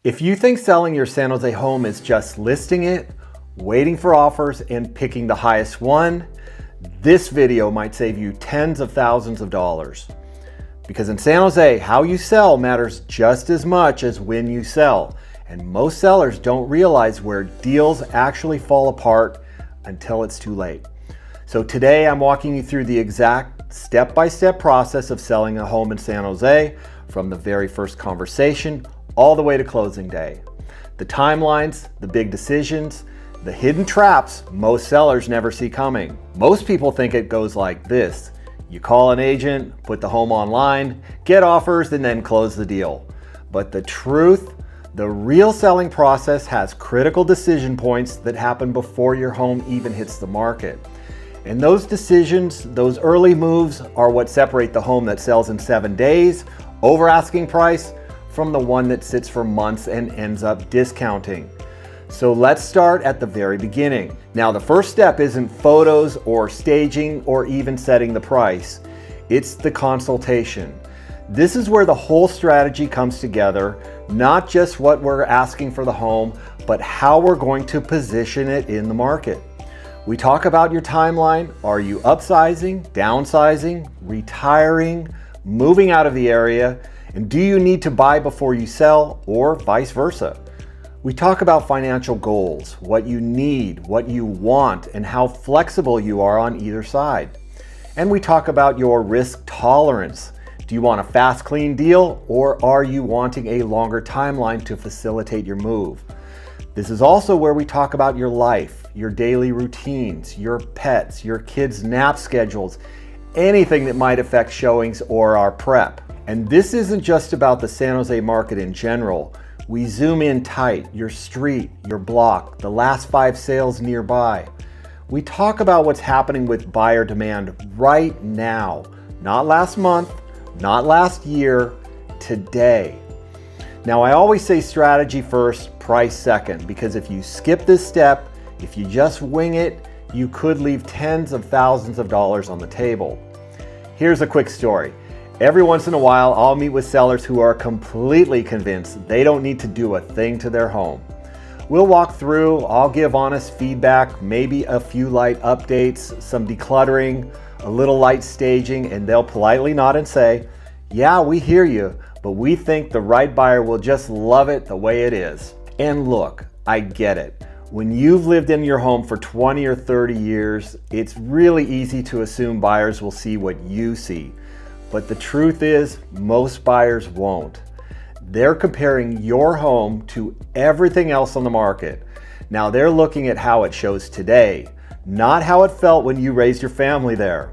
If you think selling your San Jose home is just listing it, waiting for offers, and picking the highest one, this video might save you tens of thousands of dollars. Because in San Jose, how you sell matters just as much as when you sell. And most sellers don't realize where deals actually fall apart until it's too late. So today I'm walking you through the exact step-by-step process of selling a home in San Jose, from the very first conversation all the way to closing day. The timelines, the big decisions, the hidden traps most sellers never see coming. Most people think it goes like this. You call an agent, put the home online, get offers, and then close the deal. But the truth, the real selling process has critical decision points that happen before your home even hits the market. And those decisions, those early moves, are what separate the home that sells in 7 days, over asking price, from the one that sits for months and ends up discounting. So let's start at the very beginning. Now, the first step isn't photos or staging or even setting the price. It's the consultation. This is where the whole strategy comes together, not just what we're asking for the home, but how we're going to position it in the market. We talk about your timeline. Are you upsizing, downsizing, retiring, moving out of the area? And do you need to buy before you sell, or vice versa? We talk about financial goals, what you need, what you want, and how flexible you are on either side. And we talk about your risk tolerance. Do you want a fast, clean deal, or are you wanting a longer timeline to facilitate your move? This is also where we talk about your life, your daily routines, your pets, your kids' nap schedules, anything that might affect showings or our prep. And this isn't just about the San Jose market in general. We zoom in tight, your street, your block, the last 5 sales nearby. We talk about what's happening with buyer demand right now, not last month, not last year, today. Now, I always say strategy first, price second, because if you skip this step, if you just wing it, you could leave tens of thousands of dollars on the table. Here's a quick story. Every once in a while, I'll meet with sellers who are completely convinced they don't need to do a thing to their home. We'll walk through, I'll give honest feedback, maybe a few light updates, some decluttering, a little light staging, and they'll politely nod and say, "Yeah, we hear you, but we think the right buyer will just love it the way it is." And look, I get it. When you've lived in your home for 20 or 30 years, it's really easy to assume buyers will see what you see. But the truth is, most buyers won't. They're comparing your home to everything else on the market. Now, they're looking at how it shows today, not how it felt when you raised your family there.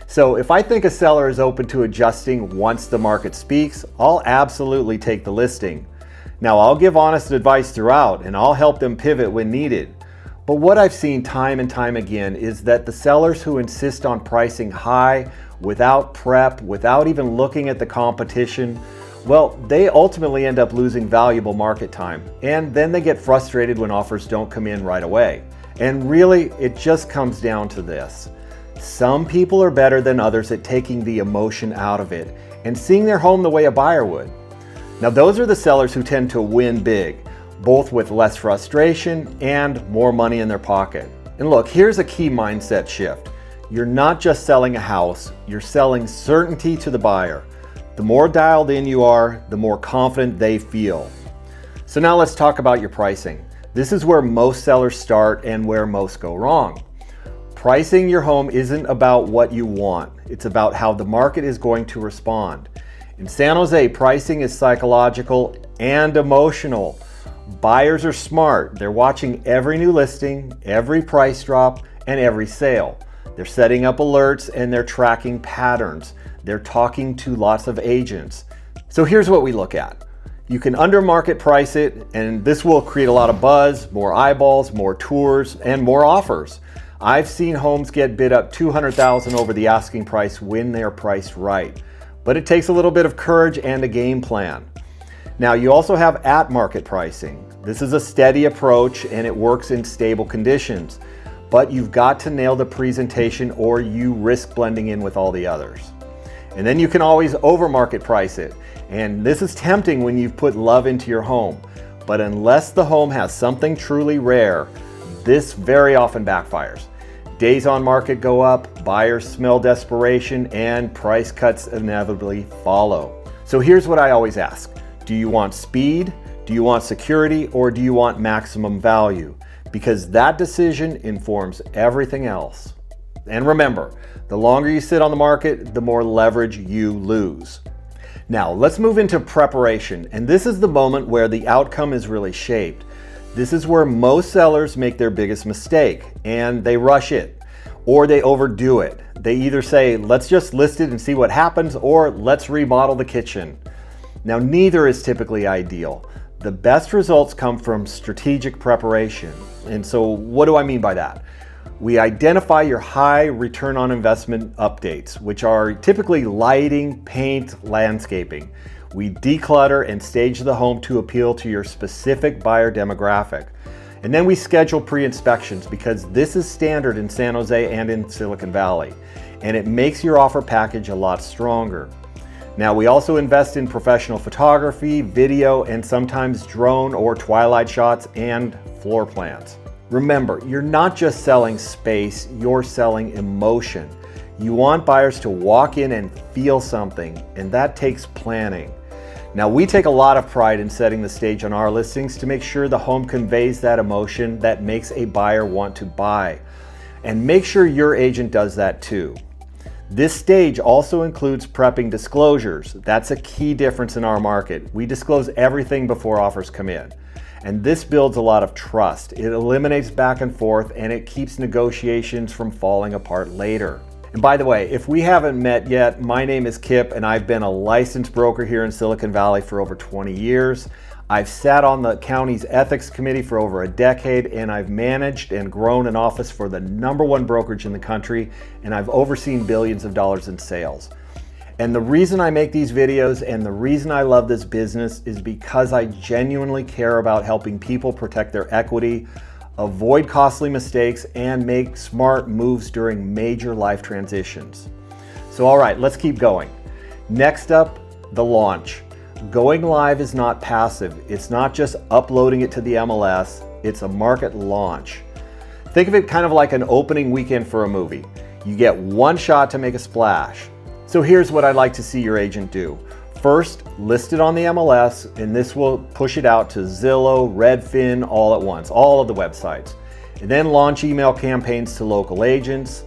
So if I think a seller is open to adjusting once the market speaks, I'll absolutely take the listing. Now, I'll give honest advice throughout, and I'll help them pivot when needed. But what I've seen time and time again is that the sellers who insist on pricing high, without prep, without even looking at the competition, well, they ultimately end up losing valuable market time. And then they get frustrated when offers don't come in right away. And really, it just comes down to this. Some people are better than others at taking the emotion out of it and seeing their home the way a buyer would. Now, those are the sellers who tend to win big, both with less frustration and more money in their pocket. And look, here's a key mindset shift. You're not just selling a house, you're selling certainty to the buyer. The more dialed in you are, the more confident they feel. So now let's talk about your pricing. This is where most sellers start and where most go wrong. Pricing your home isn't about what you want, it's about how the market is going to respond. In San Jose, pricing is psychological and emotional. Buyers are smart. They're watching every new listing, every price drop, and every sale. They're setting up alerts and they're tracking patterns. They're talking to lots of agents. So here's what we look at. You can under market price it, and this will create a lot of buzz, more eyeballs, more tours, and more offers. I've seen homes get bid up $200,000 over the asking price when they're priced right. But it takes a little bit of courage and a game plan. Now, you also have at market pricing. This is a steady approach and it works in stable conditions. But you've got to nail the presentation or you risk blending in with all the others. And then you can always over market price it. And this is tempting when you've put love into your home. But unless the home has something truly rare, this very often backfires. Days on market go up, buyers smell desperation, and price cuts inevitably follow. So here's what I always ask. Do you want speed? Do you want security? Or do you want maximum value? Because that decision informs everything else. And remember, the longer you sit on the market, the more leverage you lose. Now, let's move into preparation. And this is the moment where the outcome is really shaped. This is where most sellers make their biggest mistake, and they rush it, or they overdo it. They either say, let's just list it and see what happens, or let's remodel the kitchen. Now, neither is typically ideal. The best results come from strategic preparation. And so what do I mean by that? We identify your high return on investment updates, which are typically lighting, paint, landscaping. We declutter and stage the home to appeal to your specific buyer demographic. And then we schedule pre-inspections because this is standard in San Jose and in Silicon Valley. And it makes your offer package a lot stronger. Now, we also invest in professional photography, video, and sometimes drone or twilight shots and floor plans. Remember, you're not just selling space, you're selling emotion. You want buyers to walk in and feel something, and that takes planning. Now, we take a lot of pride in setting the stage on our listings to make sure the home conveys that emotion that makes a buyer want to buy. And make sure your agent does that too. This stage also includes prepping disclosures. That's a key difference in our market. We disclose everything before offers come in. And this builds a lot of trust. It eliminates back and forth, and it keeps negotiations from falling apart later. And by the way, if we haven't met yet, my name is Kip, and I've been a licensed broker here in Silicon Valley for over 20 years. I've sat on the county's ethics committee for over a decade, and I've managed and grown an office for the #1 brokerage in the country, and I've overseen billions of dollars in sales. And the reason I make these videos and the reason I love this business is because I genuinely care about helping people protect their equity, avoid costly mistakes, and make smart moves during major life transitions. So all right, let's keep going. Next up, the launch. Going live is not passive. It's not just uploading it to the MLS, it's a market launch. Think of it kind of like an opening weekend for a movie. You get one shot to make a splash. So here's what I'd like to see your agent do. First, list it on the MLS, and this will push it out to Zillow, Redfin, all at once, all of the websites. And then launch email campaigns to local agents,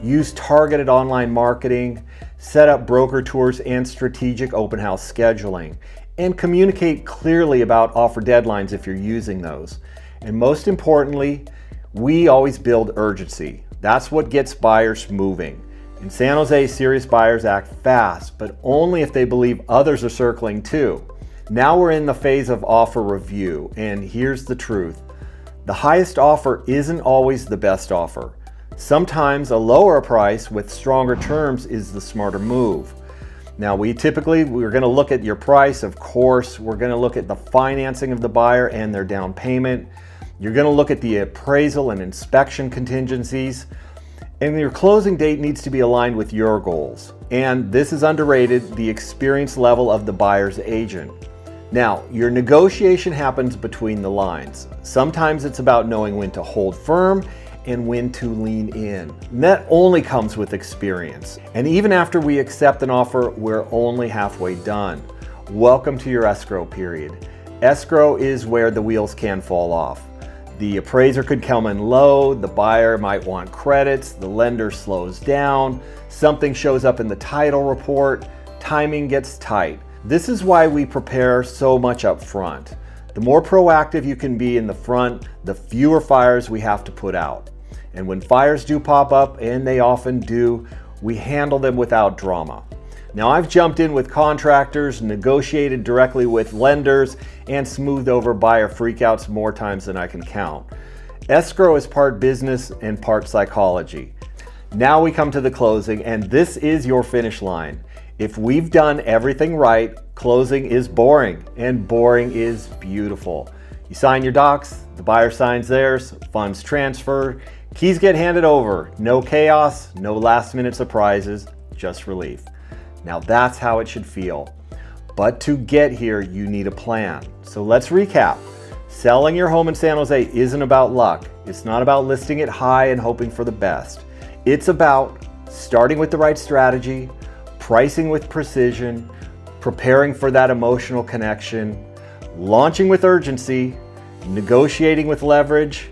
use targeted online marketing, set up broker tours and strategic open house scheduling, and communicate clearly about offer deadlines if you're using those. And most importantly, we always build urgency. That's what gets buyers moving. In San Jose, serious buyers act fast, but only if they believe others are circling too. Now we're in the phase of offer review, and here's the truth. The highest offer isn't always the best offer. Sometimes a lower price with stronger terms is the smarter move. Now we're going to look at your price, of course. We're going to look at the financing of the buyer and their down payment. You're going to look at the appraisal and inspection contingencies. And your closing date needs to be aligned with your goals. And this is underrated, the experience level of the buyer's agent. Now, your negotiation happens between the lines. Sometimes it's about knowing when to hold firm and when to lean in. And that only comes with experience. And even after we accept an offer, we're only halfway done. Welcome to your escrow period. Escrow is where the wheels can fall off. The appraiser could come in low, the buyer might want credits, the lender slows down, something shows up in the title report, timing gets tight. This is why we prepare so much up front. The more proactive you can be in the front, the fewer fires we have to put out. And when fires do pop up, and they often do, we handle them without drama. Now, I've jumped in with contractors, negotiated directly with lenders, and smoothed over buyer freakouts more times than I can count. Escrow is part business and part psychology. Now we come to the closing, and this is your finish line. If we've done everything right, closing is boring, and boring is beautiful. You sign your docs, the buyer signs theirs, funds transfer, keys get handed over. No chaos, no last-minute surprises, just relief. Now that's how it should feel. But to get here, you need a plan. So let's recap. Selling your home in San Jose isn't about luck. It's not about listing it high and hoping for the best. It's about starting with the right strategy, pricing with precision, preparing for that emotional connection, launching with urgency, negotiating with leverage,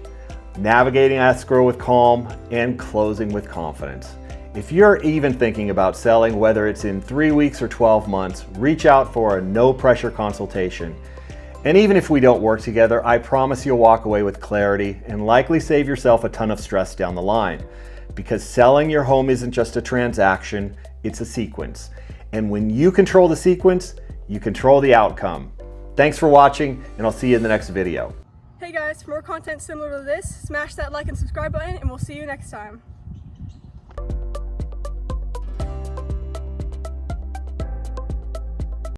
navigating escrow with calm, and closing with confidence. If you're even thinking about selling, whether it's in 3 weeks or 12 months, reach out for a no-pressure consultation. And even if we don't work together, I promise you'll walk away with clarity and likely save yourself a ton of stress down the line. Because selling your home isn't just a transaction, it's a sequence. And when you control the sequence, you control the outcome. Thanks for watching, and I'll see you in the next video. Hey guys, for more content similar to this, smash that like and subscribe button, and we'll see you next time.